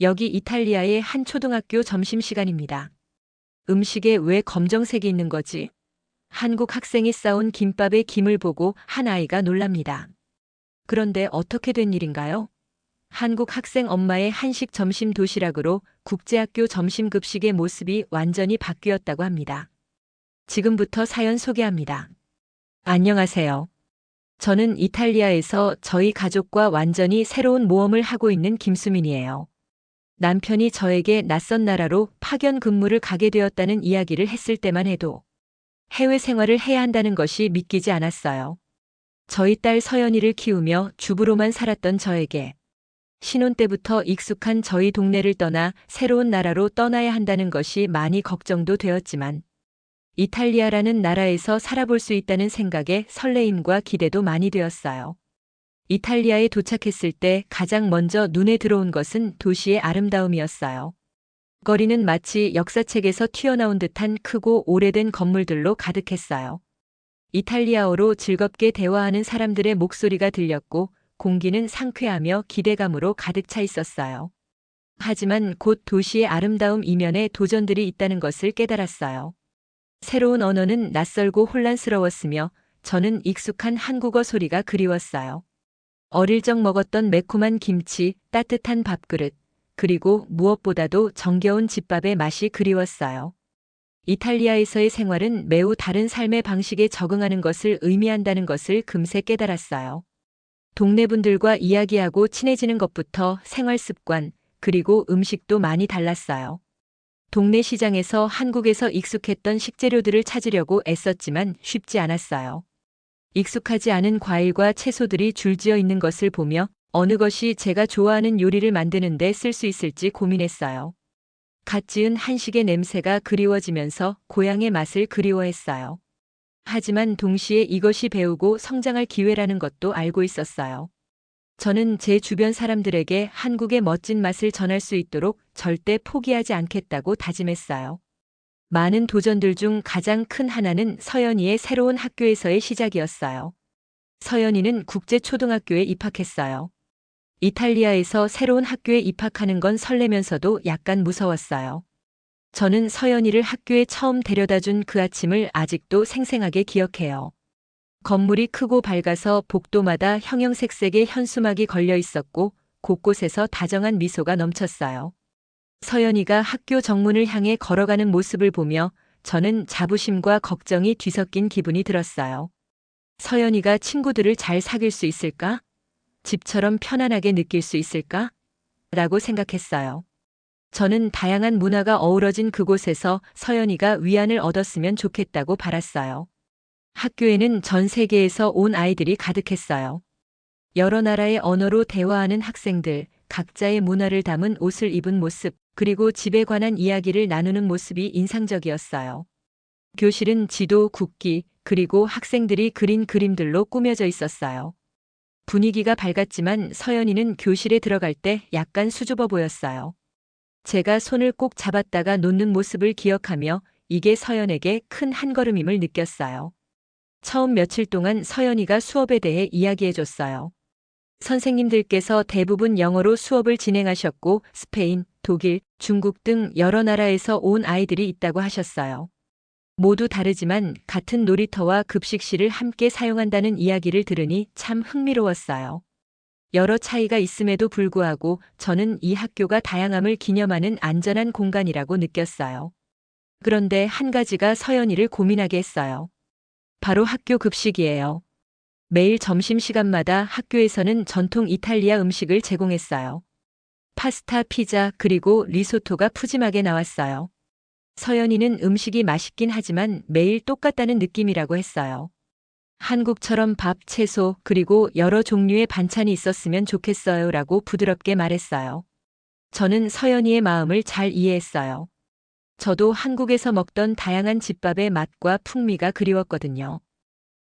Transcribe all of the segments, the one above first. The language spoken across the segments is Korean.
여기 이탈리아의 한 초등학교 점심시간입니다. 음식에 왜 검정색이 있는 거지? 한국 학생이 싸온 김밥의 김을 보고 한 아이가 놀랍니다. 그런데 어떻게 된 일인가요? 한국 학생 엄마의 한식 점심 도시락으로 국제학교 점심 급식의 모습이 완전히 바뀌었다고 합니다. 지금부터 사연 소개합니다. 안녕하세요. 저는 이탈리아에서 저희 가족과 완전히 새로운 모험을 하고 있는 김수민이에요. 남편이 저에게 낯선 나라로 파견 근무를 가게 되었다는 이야기를 했을 때만 해도 해외 생활을 해야 한다는 것이 믿기지 않았어요. 저희 딸 서연이를 키우며 주부로만 살았던 저에게 신혼 때부터 익숙한 저희 동네를 떠나 새로운 나라로 떠나야 한다는 것이 많이 걱정도 되었지만 이탈리아라는 나라에서 살아볼 수 있다는 생각에 설레임과 기대도 많이 되었어요. 이탈리아에 도착했을 때 가장 먼저 눈에 들어온 것은 도시의 아름다움이었어요. 거리는 마치 역사책에서 튀어나온 듯한 크고 오래된 건물들로 가득했어요. 이탈리아어로 즐겁게 대화하는 사람들의 목소리가 들렸고 공기는 상쾌하며 기대감으로 가득 차 있었어요. 하지만 곧 도시의 아름다움 이면에 도전들이 있다는 것을 깨달았어요. 새로운 언어는 낯설고 혼란스러웠으며 저는 익숙한 한국어 소리가 그리웠어요. 어릴 적 먹었던 매콤한 김치, 따뜻한 밥그릇, 그리고 무엇보다도 정겨운 집밥의 맛이 그리웠어요. 이탈리아에서의 생활은 매우 다른 삶의 방식에 적응하는 것을 의미한다는 것을 금세 깨달았어요. 동네 분들과 이야기하고 친해지는 것부터 생활 습관, 그리고 음식도 많이 달랐어요. 동네 시장에서 한국에서 익숙했던 식재료들을 찾으려고 애썼지만 쉽지 않았어요. 익숙하지 않은 과일과 채소들이 줄지어 있는 것을 보며 어느 것이 제가 좋아하는 요리를 만드는 데 쓸 수 있을지 고민했어요. 갓 지은 한식의 냄새가 그리워지면서 고향의 맛을 그리워했어요. 하지만 동시에 이것이 배우고 성장할 기회라는 것도 알고 있었어요. 저는 제 주변 사람들에게 한국의 멋진 맛을 전할 수 있도록 절대 포기하지 않겠다고 다짐했어요. 많은 도전들 중 가장 큰 하나는 서연이의 새로운 학교에서의 시작이었어요. 서연이는 국제초등학교에 입학했어요. 이탈리아에서 새로운 학교에 입학하는 건 설레면서도 약간 무서웠어요. 저는 서연이를 학교에 처음 데려다 준 그 아침을 아직도 생생하게 기억해요. 건물이 크고 밝아서 복도마다 형형색색의 현수막이 걸려 있었고 곳곳에서 다정한 미소가 넘쳤어요. 서연이가 학교 정문을 향해 걸어가는 모습을 보며 저는 자부심과 걱정이 뒤섞인 기분이 들었어요. 서연이가 친구들을 잘 사귈 수 있을까? 집처럼 편안하게 느낄 수 있을까? 라고 생각했어요. 저는 다양한 문화가 어우러진 그곳에서 서연이가 위안을 얻었으면 좋겠다고 바랐어요. 학교에는 전 세계에서 온 아이들이 가득했어요. 여러 나라의 언어로 대화하는 학생들, 각자의 문화를 담은 옷을 입은 모습, 그리고 집에 관한 이야기를 나누는 모습이 인상적이었어요. 교실은 지도, 국기, 그리고 학생들이 그린 그림들로 꾸며져 있었어요. 분위기가 밝았지만 서연이는 교실에 들어갈 때 약간 수줍어 보였어요. 제가 손을 꼭 잡았다가 놓는 모습을 기억하며 이게 서연에게 큰 한걸음임을 느꼈어요. 처음 며칠 동안 서연이가 수업에 대해 이야기해줬어요. 선생님들께서 대부분 영어로 수업을 진행하셨고 스페인, 독일, 중국 등 여러 나라에서 온 아이들이 있다고 하셨어요. 모두 다르지만 같은 놀이터와 급식실을 함께 사용한다는 이야기를 들으니 참 흥미로웠어요. 여러 차이가 있음에도 불구하고 저는 이 학교가 다양함을 기념하는 안전한 공간이라고 느꼈어요. 그런데 한 가지가 서연이를 고민하게 했어요. 바로 학교 급식이에요. 매일 점심시간마다 학교에서는 전통 이탈리아 음식을 제공했어요. 파스타, 피자, 그리고 리소토가 푸짐하게 나왔어요. 서연이는 음식이 맛있긴 하지만 매일 똑같다는 느낌이라고 했어요. 한국처럼 밥, 채소, 그리고 여러 종류의 반찬이 있었으면 좋겠어요 라고 부드럽게 말했어요. 저는 서연이의 마음을 잘 이해했어요. 저도 한국에서 먹던 다양한 집밥의 맛과 풍미가 그리웠거든요.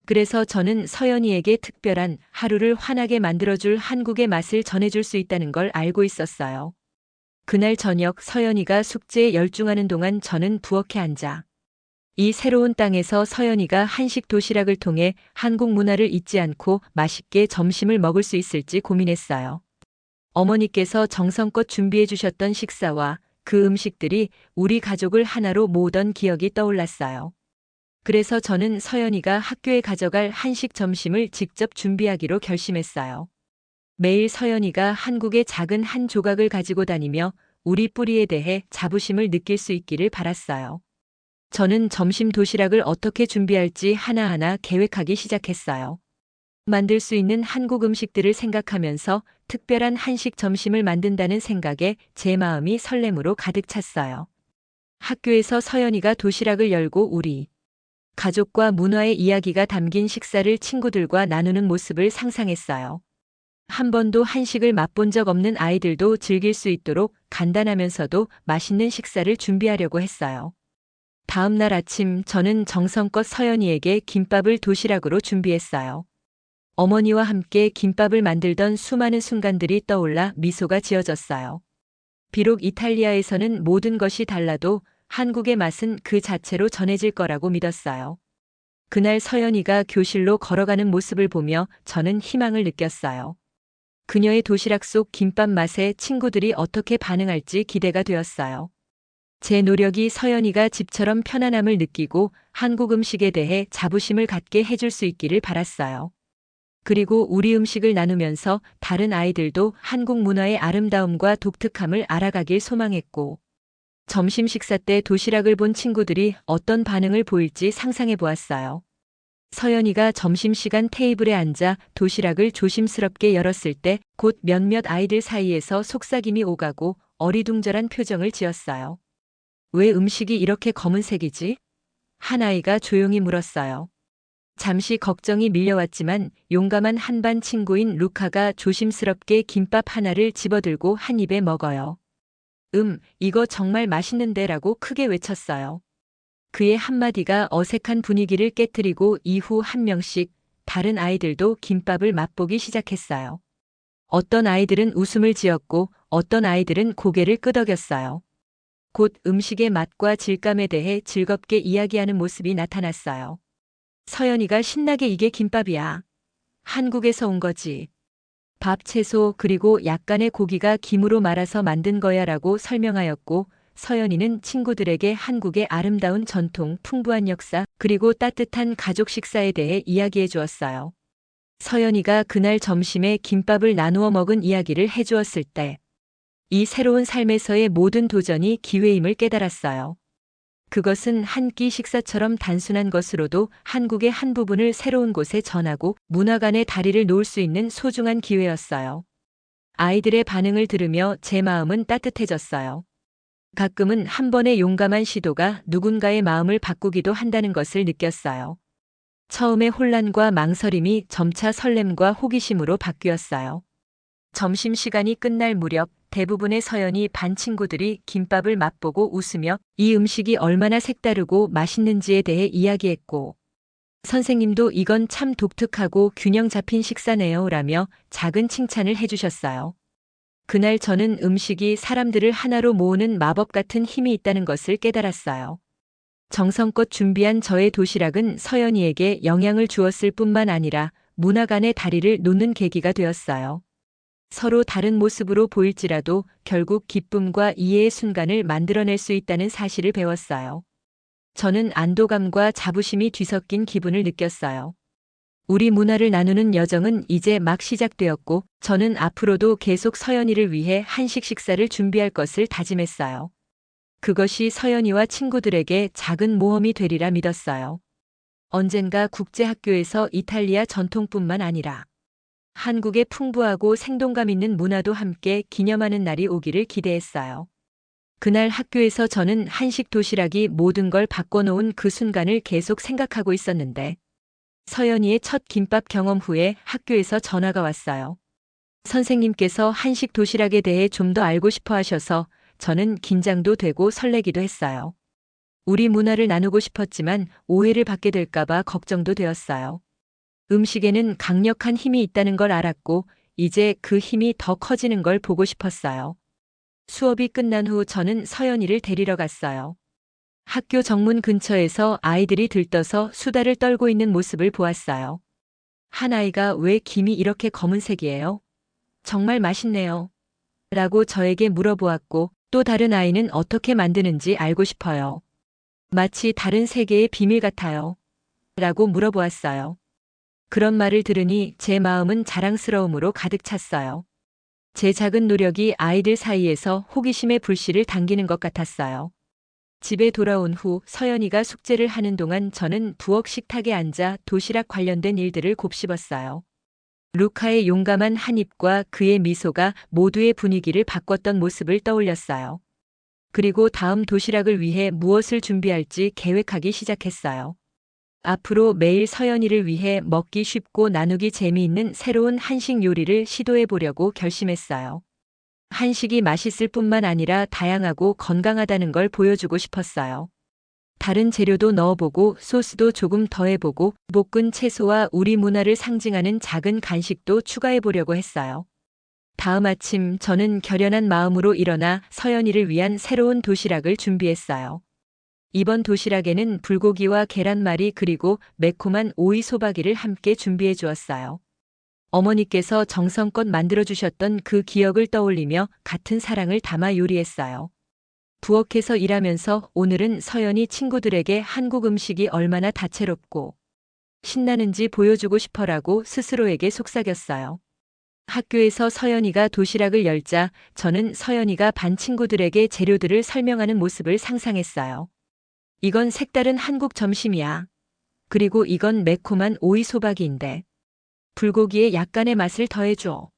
그래서 저는 서연이에게 특별한 하루를 환하게 만들어줄 한국의 맛을 전해줄 수 있다는 걸 알고 있었어요. 그날 저녁 서연이가 숙제에 열중하는 동안 저는 부엌에 앉아 이 새로운 땅에서 서연이가 한식 도시락을 통해 한국 문화를 잊지 않고 맛있게 점심을 먹을 수 있을지 고민했어요. 어머니께서 정성껏 준비해 주셨던 식사와 그 음식들이 우리 가족을 하나로 모으던 기억이 떠올랐어요. 그래서 저는 서연이가 학교에 가져갈 한식 점심을 직접 준비하기로 결심했어요. 매일 서연이가 한국의 작은 한 조각을 가지고 다니며 우리 뿌리에 대해 자부심을 느낄 수 있기를 바랐어요. 저는 점심 도시락을 어떻게 준비할지 하나하나 계획하기 시작했어요. 만들 수 있는 한국 음식들을 생각하면서 특별한 한식 점심을 만든다는 생각에 제 마음이 설렘으로 가득 찼어요. 학교에서 서연이가 도시락을 열고 우리 가족과 문화의 이야기가 담긴 식사를 친구들과 나누는 모습을 상상했어요. 한 번도 한식을 맛본 적 없는 아이들도 즐길 수 있도록 간단하면서도 맛있는 식사를 준비하려고 했어요. 다음 날 아침 저는 정성껏 서연이에게 김밥을 도시락으로 준비했어요. 어머니와 함께 김밥을 만들던 수많은 순간들이 떠올라 미소가 지어졌어요. 비록 이탈리아에서는 모든 것이 달라도 한국의 맛은 그 자체로 전해질 거라고 믿었어요. 그날 서연이가 교실로 걸어가는 모습을 보며 저는 희망을 느꼈어요. 그녀의 도시락 속 김밥 맛에 친구들이 어떻게 반응할지 기대가 되었어요. 제 노력이 서연이가 집처럼 편안함을 느끼고 한국 음식에 대해 자부심을 갖게 해줄 수 있기를 바랐어요. 그리고 우리 음식을 나누면서 다른 아이들도 한국 문화의 아름다움과 독특함을 알아가길 소망했고, 점심 식사 때 도시락을 본 친구들이 어떤 반응을 보일지 상상해 보았어요. 서연이가 점심시간 테이블에 앉아 도시락을 조심스럽게 열었을 때 곧 몇몇 아이들 사이에서 속삭임이 오가고 어리둥절한 표정을 지었어요. 왜 음식이 이렇게 검은색이지? 한 아이가 조용히 물었어요. 잠시 걱정이 밀려왔지만 용감한 한반 친구인 루카가 조심스럽게 김밥 하나를 집어들고 한 입에 먹어요. 이거 정말 맛있는데 라고 크게 외쳤어요. 그의 한마디가 어색한 분위기를 깨트리고 이후 한 명씩 다른 아이들도 김밥을 맛보기 시작했어요. 어떤 아이들은 웃음을 지었고 어떤 아이들은 고개를 끄덕였어요. 곧 음식의 맛과 질감에 대해 즐겁게 이야기하는 모습이 나타났어요. 서연이가 신나게 이게 김밥이야. 한국에서 온 거지. 밥, 채소, 그리고 약간의 고기가 김으로 말아서 만든 거야 라고 설명하였고, 서연이는 친구들에게 한국의 아름다운 전통, 풍부한 역사, 그리고 따뜻한 가족 식사에 대해 이야기해 주었어요. 서연이가 그날 점심에 김밥을 나누어 먹은 이야기를 해주었을 때, 이 새로운 삶에서의 모든 도전이 기회임을 깨달았어요. 그것은 한 끼 식사처럼 단순한 것으로도 한국의 한 부분을 새로운 곳에 전하고 문화 간의 다리를 놓을 수 있는 소중한 기회였어요. 아이들의 반응을 들으며 제 마음은 따뜻해졌어요. 가끔은 한 번의 용감한 시도가 누군가의 마음을 바꾸기도 한다는 것을 느꼈어요. 처음의 혼란과 망설임이 점차 설렘과 호기심으로 바뀌었어요. 점심시간이 끝날 무렵 대부분의 서연이 반 친구들이 김밥을 맛보고 웃으며 이 음식이 얼마나 색다르고 맛있는지에 대해 이야기했고, 선생님도 이건 참 독특하고 균형 잡힌 식사네요 라며 작은 칭찬을 해주셨어요. 그날 저는 음식이 사람들을 하나로 모으는 마법 같은 힘이 있다는 것을 깨달았어요. 정성껏 준비한 저의 도시락은 서연이에게 영향을 주었을 뿐만 아니라 문화 간의 다리를 놓는 계기가 되었어요. 서로 다른 모습으로 보일지라도 결국 기쁨과 이해의 순간을 만들어낼 수 있다는 사실을 배웠어요. 저는 안도감과 자부심이 뒤섞인 기분을 느꼈어요. 우리 문화를 나누는 여정은 이제 막 시작되었고, 저는 앞으로도 계속 서연이를 위해 한식 식사를 준비할 것을 다짐했어요. 그것이 서연이와 친구들에게 작은 모험이 되리라 믿었어요. 언젠가 국제학교에서 이탈리아 전통뿐만 아니라 한국의 풍부하고 생동감 있는 문화도 함께 기념하는 날이 오기를 기대했어요. 그날 학교에서 저는 한식 도시락이 모든 걸 바꿔놓은 그 순간을 계속 생각하고 있었는데, 서연이의 첫 김밥 경험 후에 학교에서 전화가 왔어요. 선생님께서 한식 도시락에 대해 좀 더 알고 싶어 하셔서 저는 긴장도 되고 설레기도 했어요. 우리 문화를 나누고 싶었지만 오해를 받게 될까봐 걱정도 되었어요. 음식에는 강력한 힘이 있다는 걸 알았고, 이제 그 힘이 더 커지는 걸 보고 싶었어요. 수업이 끝난 후 저는 서연이를 데리러 갔어요. 학교 정문 근처에서 아이들이 들떠서 수다를 떨고 있는 모습을 보았어요. 한 아이가 왜 김이 이렇게 검은색이에요? 정말 맛있네요. 라고 저에게 물어보았고 또 다른 아이는 어떻게 만드는지 알고 싶어요. 마치 다른 세계의 비밀 같아요. 라고 물어보았어요. 그런 말을 들으니 제 마음은 자랑스러움으로 가득 찼어요. 제 작은 노력이 아이들 사이에서 호기심의 불씨를 당기는 것 같았어요. 집에 돌아온 후 서연이가 숙제를 하는 동안 저는 부엌 식탁에 앉아 도시락 관련된 일들을 곱씹었어요. 루카의 용감한 한입과 그의 미소가 모두의 분위기를 바꿨던 모습을 떠올렸어요. 그리고 다음 도시락을 위해 무엇을 준비할지 계획하기 시작했어요. 앞으로 매일 서연이를 위해 먹기 쉽고 나누기 재미있는 새로운 한식 요리를 시도해 보려고 결심했어요. 한식이 맛있을 뿐만 아니라 다양하고 건강하다는 걸 보여주고 싶었어요. 다른 재료도 넣어보고 소스도 조금 더해보고 볶은 채소와 우리 문화를 상징하는 작은 간식도 추가해보려고 했어요. 다음 아침 저는 결연한 마음으로 일어나 서연이를 위한 새로운 도시락을 준비했어요. 이번 도시락에는 불고기와 계란말이 그리고 매콤한 오이 소박이를 함께 준비해 주었어요. 어머니께서 정성껏 만들어주셨던 그 기억을 떠올리며 같은 사랑을 담아 요리했어요. 부엌에서 일하면서 오늘은 서연이 친구들에게 한국 음식이 얼마나 다채롭고 신나는지 보여주고 싶어라고 스스로에게 속삭였어요. 학교에서 서연이가 도시락을 열자 저는 서연이가 반 친구들에게 재료들을 설명하는 모습을 상상했어요. 이건 색다른 한국 점심이야. 그리고 이건 매콤한 오이 소박이인데 불고기에 약간의 맛을 더해줘.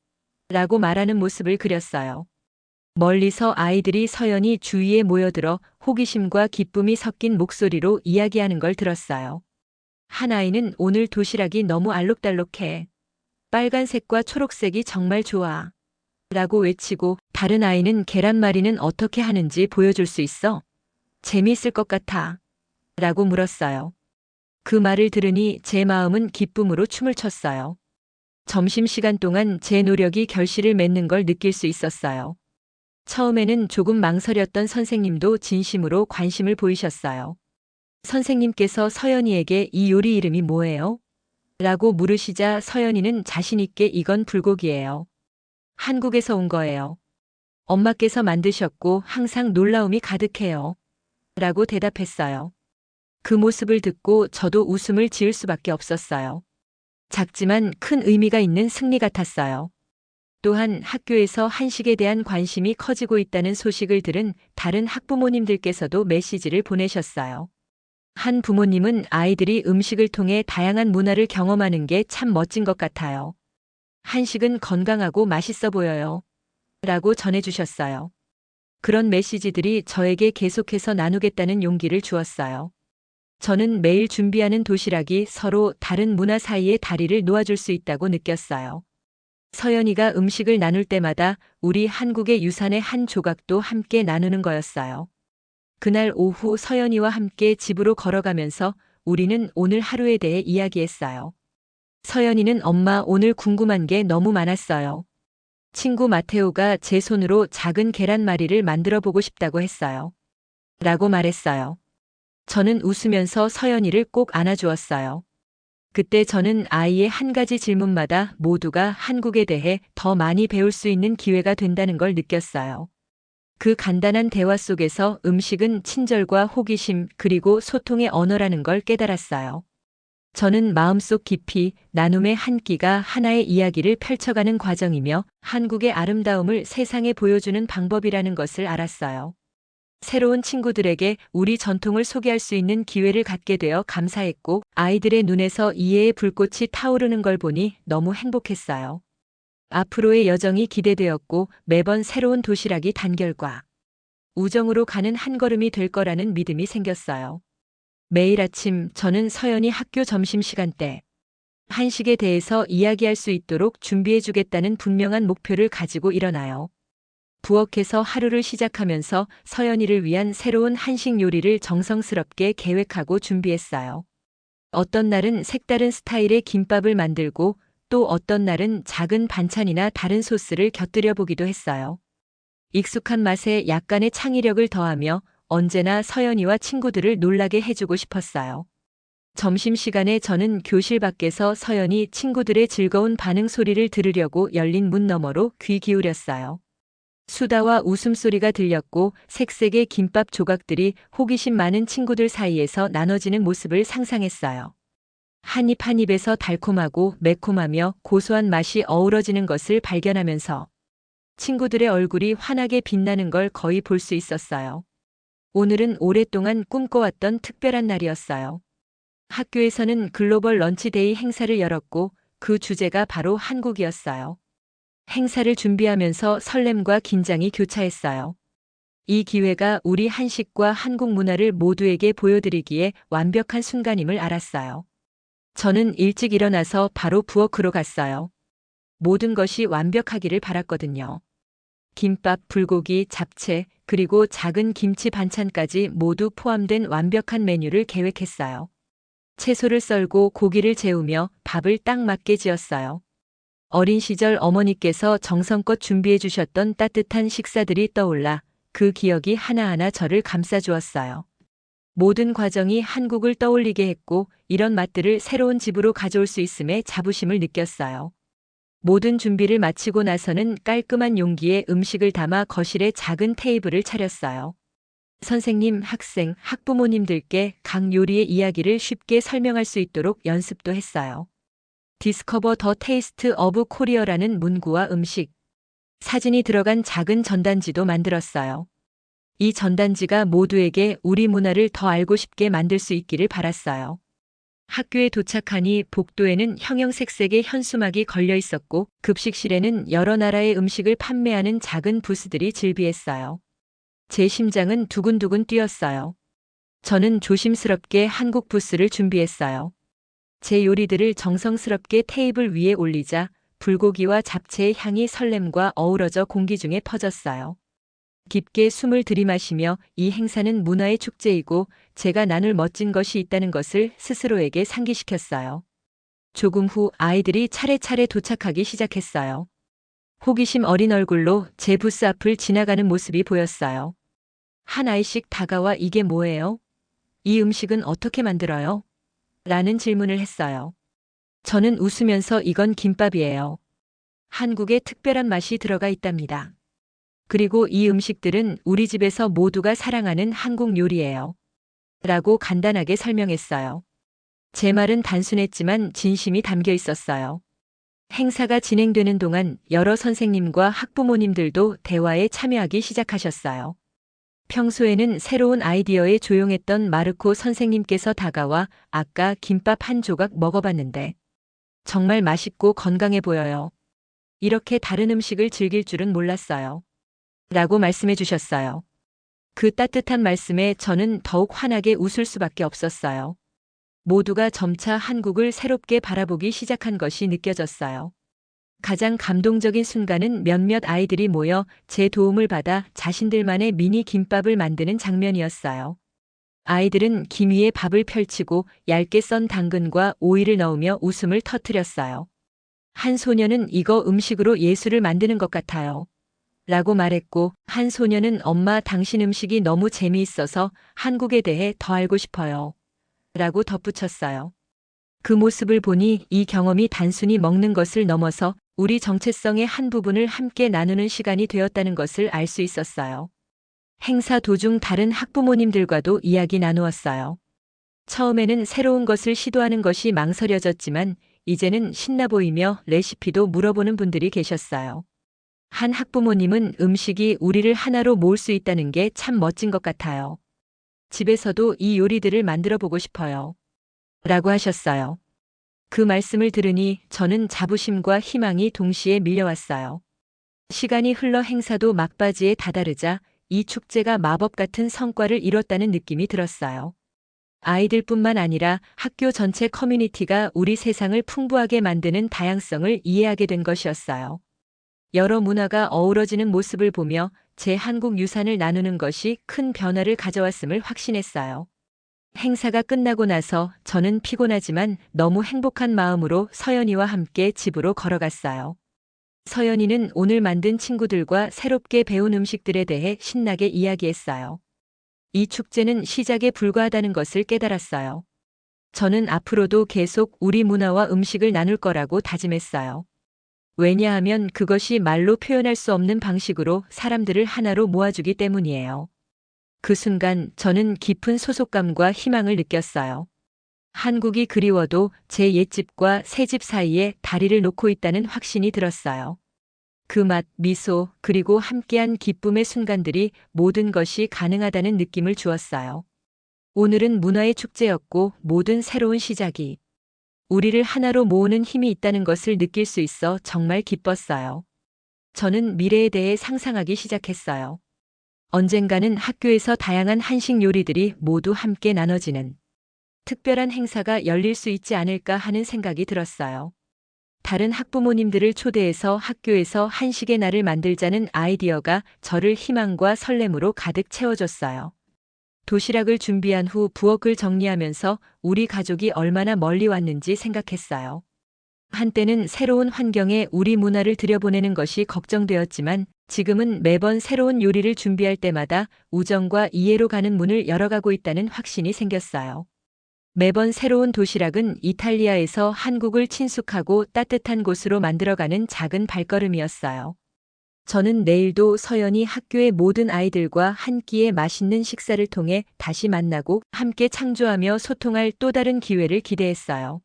라고 말하는 모습을 그렸어요. 멀리서 아이들이 서연이 주위에 모여들어 호기심과 기쁨이 섞인 목소리로 이야기하는 걸 들었어요. 한 아이는 오늘 도시락이 너무 알록달록해. 빨간색과 초록색이 정말 좋아. 라고 외치고 다른 아이는 계란말이는 어떻게 하는지 보여줄 수 있어? 재미있을 것 같아. 라고 물었어요. 그 말을 들으니 제 마음은 기쁨으로 춤을 췄어요. 점심시간 동안 제 노력이 결실을 맺는 걸 느낄 수 있었어요. 처음에는 조금 망설였던 선생님도 진심으로 관심을 보이셨어요. 선생님께서 서연이에게 이 요리 이름이 뭐예요? 라고 물으시자 서연이는 자신있게 이건 불고기예요. 한국에서 온 거예요. 엄마께서 만드셨고 항상 놀라움이 가득해요. 라고 대답했어요. 그 모습을 듣고 저도 웃음을 지을 수밖에 없었어요. 작지만 큰 의미가 있는 승리 같았어요. 또한 학교에서 한식에 대한 관심이 커지고 있다는 소식을 들은 다른 학부모님들께서도 메시지를 보내셨어요. 한 부모님은 아이들이 음식을 통해 다양한 문화를 경험하는 게 참 멋진 것 같아요. 한식은 건강하고 맛있어 보여요. 라고 전해주셨어요. 그런 메시지들이 저에게 계속해서 나누겠다는 용기를 주었어요. 저는 매일 준비하는 도시락이 서로 다른 문화 사이의 다리를 놓아줄 수 있다고 느꼈어요. 서연이가 음식을 나눌 때마다 우리 한국의 유산의 한 조각도 함께 나누는 거였어요. 그날 오후 서연이와 함께 집으로 걸어가면서 우리는 오늘 하루에 대해 이야기했어요. 서연이는 엄마 오늘 궁금한 게 너무 많았어요. 친구 마테오가 제 손으로 작은 계란말이를 만들어 보고 싶다고 했어요. 라고 말했어요. 저는 웃으면서 서연이를 꼭 안아주었어요. 그때 저는 아이의 한 가지 질문마다 모두가 한국에 대해 더 많이 배울 수 있는 기회가 된다는 걸 느꼈어요. 그 간단한 대화 속에서 음식은 친절과 호기심 그리고 소통의 언어라는 걸 깨달았어요. 저는 마음속 깊이 나눔의 한 끼가 하나의 이야기를 펼쳐가는 과정이며 한국의 아름다움을 세상에 보여주는 방법이라는 것을 알았어요. 새로운 친구들에게 우리 전통을 소개할 수 있는 기회를 갖게 되어 감사했고 아이들의 눈에서 이해의 불꽃이 타오르는 걸 보니 너무 행복했어요. 앞으로의 여정이 기대되었고 매번 새로운 도시락이 단결과 우정으로 가는 한 걸음이 될 거라는 믿음이 생겼어요. 매일 아침 저는 서연이 학교 점심시간 때 한식에 대해서 이야기할 수 있도록 준비해주겠다는 분명한 목표를 가지고 일어나요. 부엌에서 하루를 시작하면서 서연이를 위한 새로운 한식 요리를 정성스럽게 계획하고 준비했어요. 어떤 날은 색다른 스타일의 김밥을 만들고 또 어떤 날은 작은 반찬이나 다른 소스를 곁들여 보기도 했어요. 익숙한 맛에 약간의 창의력을 더하며 언제나 서연이와 친구들을 놀라게 해주고 싶었어요. 점심시간에 저는 교실 밖에서 서연이 친구들의 즐거운 반응 소리를 들으려고 열린 문 너머로 귀 기울였어요. 수다와 웃음소리가 들렸고 색색의 김밥 조각들이 호기심 많은 친구들 사이에서 나눠지는 모습을 상상했어요. 한 입 한 입에서 달콤하고 매콤하며 고소한 맛이 어우러지는 것을 발견하면서 친구들의 얼굴이 환하게 빛나는 걸 거의 볼 수 있었어요. 오늘은 오랫동안 꿈꿔왔던 특별한 날이었어요. 학교에서는 글로벌 런치데이 행사를 열었고 그 주제가 바로 한국이었어요. 행사를 준비하면서 설렘과 긴장이 교차했어요. 이 기회가 우리 한식과 한국 문화를 모두에게 보여드리기에 완벽한 순간임을 알았어요. 저는 일찍 일어나서 바로 부엌으로 갔어요. 모든 것이 완벽하기를 바랐거든요. 김밥, 불고기, 잡채, 그리고 작은 김치 반찬까지 모두 포함된 완벽한 메뉴를 계획했어요. 채소를 썰고 고기를 재우며 밥을 딱 맞게 지었어요. 어린 시절 어머니께서 정성껏 준비해 주셨던 따뜻한 식사들이 떠올라 그 기억이 하나하나 저를 감싸주었어요. 모든 과정이 한국을 떠올리게 했고 이런 맛들을 새로운 집으로 가져올 수 있음에 자부심을 느꼈어요. 모든 준비를 마치고 나서는 깔끔한 용기에 음식을 담아 거실에 작은 테이블을 차렸어요. 선생님, 학생, 학부모님들께 각 요리의 이야기를 쉽게 설명할 수 있도록 연습도 했어요. 디스커버 더 테이스트 오브 코리어라는 문구와 음식, 사진이 들어간 작은 전단지도 만들었어요. 이 전단지가 모두에게 우리 문화를 더 알고 싶게 만들 수 있기를 바랐어요. 학교에 도착하니 복도에는 형형색색의 현수막이 걸려 있었고 급식실에는 여러 나라의 음식을 판매하는 작은 부스들이 즐비했어요. 제 심장은 두근두근 뛰었어요. 저는 조심스럽게 한국 부스를 준비했어요. 제 요리들을 정성스럽게 테이블 위에 올리자 불고기와 잡채의 향이 설렘과 어우러져 공기 중에 퍼졌어요. 깊게 숨을 들이마시며 이 행사는 문화의 축제이고 제가 나눌 멋진 것이 있다는 것을 스스로에게 상기시켰어요. 조금 후 아이들이 차례차례 도착하기 시작했어요. 호기심 어린 얼굴로 제 부스 앞을 지나가는 모습이 보였어요. 한 아이씩 다가와 이게 뭐예요? 이 음식은 어떻게 만들어요? 라는 질문을 했어요. 저는 웃으면서 이건 김밥이에요. 한국의 특별한 맛이 들어가 있답니다. 그리고 이 음식들은 우리 집에서 모두가 사랑하는 한국 요리예요. 라고 간단하게 설명했어요. 제 말은 단순했지만 진심이 담겨 있었어요. 행사가 진행되는 동안 여러 선생님과 학부모님들도 대화에 참여하기 시작하셨어요. 평소에는 새로운 아이디어에 조용했던 마르코 선생님께서 다가와 아까 김밥 한 조각 먹어봤는데 정말 맛있고 건강해 보여요. 이렇게 다른 음식을 즐길 줄은 몰랐어요. 라고 말씀해 주셨어요. 그 따뜻한 말씀에 저는 더욱 환하게 웃을 수밖에 없었어요. 모두가 점차 한국을 새롭게 바라보기 시작한 것이 느껴졌어요. 가장 감동적인 순간은 몇몇 아이들이 모여 제 도움을 받아 자신들만의 미니 김밥을 만드는 장면이었어요. 아이들은 김 위에 밥을 펼치고 얇게 썬 당근과 오이를 넣으며 웃음을 터뜨렸어요. 한 소녀는 이거 음식으로 예술을 만드는 것 같아요. 라고 말했고 한 소녀는 엄마 당신 음식이 너무 재미있어서 한국에 대해 더 알고 싶어요. 라고 덧붙였어요. 그 모습을 보니 이 경험이 단순히 먹는 것을 넘어서 우리 정체성의 한 부분을 함께 나누는 시간이 되었다는 것을 알 수 있었어요. 행사 도중 다른 학부모님들과도 이야기 나누었어요. 처음에는 새로운 것을 시도하는 것이 망설여졌지만 이제는 신나 보이며 레시피도 물어보는 분들이 계셨어요. 한 학부모님은 음식이 우리를 하나로 모을 수 있다는 게 참 멋진 것 같아요. 집에서도 이 요리들을 만들어 보고 싶어요. 라고 하셨어요. 그 말씀을 들으니 저는 자부심과 희망이 동시에 밀려왔어요. 시간이 흘러 행사도 막바지에 다다르자 이 축제가 마법 같은 성과를 이뤘다는 느낌이 들었어요. 아이들뿐만 아니라 학교 전체 커뮤니티가 우리 세상을 풍부하게 만드는 다양성을 이해하게 된 것이었어요. 여러 문화가 어우러지는 모습을 보며 제 한국 유산을 나누는 것이 큰 변화를 가져왔음을 확신했어요. 행사가 끝나고 나서 저는 피곤하지만 너무 행복한 마음으로 서연이와 함께 집으로 걸어갔어요. 서연이는 오늘 만든 친구들과 새롭게 배운 음식들에 대해 신나게 이야기했어요. 이 축제는 시작에 불과하다는 것을 깨달았어요. 저는 앞으로도 계속 우리 문화와 음식을 나눌 거라고 다짐했어요. 왜냐하면 그것이 말로 표현할 수 없는 방식으로 사람들을 하나로 모아주기 때문이에요. 그 순간 저는 깊은 소속감과 희망을 느꼈어요. 한국이 그리워도 제 옛집과 새집 사이에 다리를 놓고 있다는 확신이 들었어요. 그 맛, 미소, 그리고 함께한 기쁨의 순간들이 모든 것이 가능하다는 느낌을 주었어요. 오늘은 문화의 축제였고 모든 새로운 시작이 우리를 하나로 모으는 힘이 있다는 것을 느낄 수 있어 정말 기뻤어요. 저는 미래에 대해 상상하기 시작했어요. 언젠가는 학교에서 다양한 한식 요리들이 모두 함께 나눠지는 특별한 행사가 열릴 수 있지 않을까 하는 생각이 들었어요. 다른 학부모님들을 초대해서 학교에서 한식의 날을 만들자는 아이디어가 저를 희망과 설렘으로 가득 채워줬어요. 도시락을 준비한 후 부엌을 정리하면서 우리 가족이 얼마나 멀리 왔는지 생각했어요. 한때는 새로운 환경에 우리 문화를 들여보내는 것이 걱정되었지만 지금은 매번 새로운 요리를 준비할 때마다 우정과 이해로 가는 문을 열어가고 있다는 확신이 생겼어요. 매번 새로운 도시락은 이탈리아에서 한국을 친숙하고 따뜻한 곳으로 만들어가는 작은 발걸음이었어요. 저는 내일도 서연히 학교의 모든 아이들과 한 끼의 맛있는 식사를 통해 다시 만나고 함께 창조하며 소통할 또 다른 기회를 기대했어요.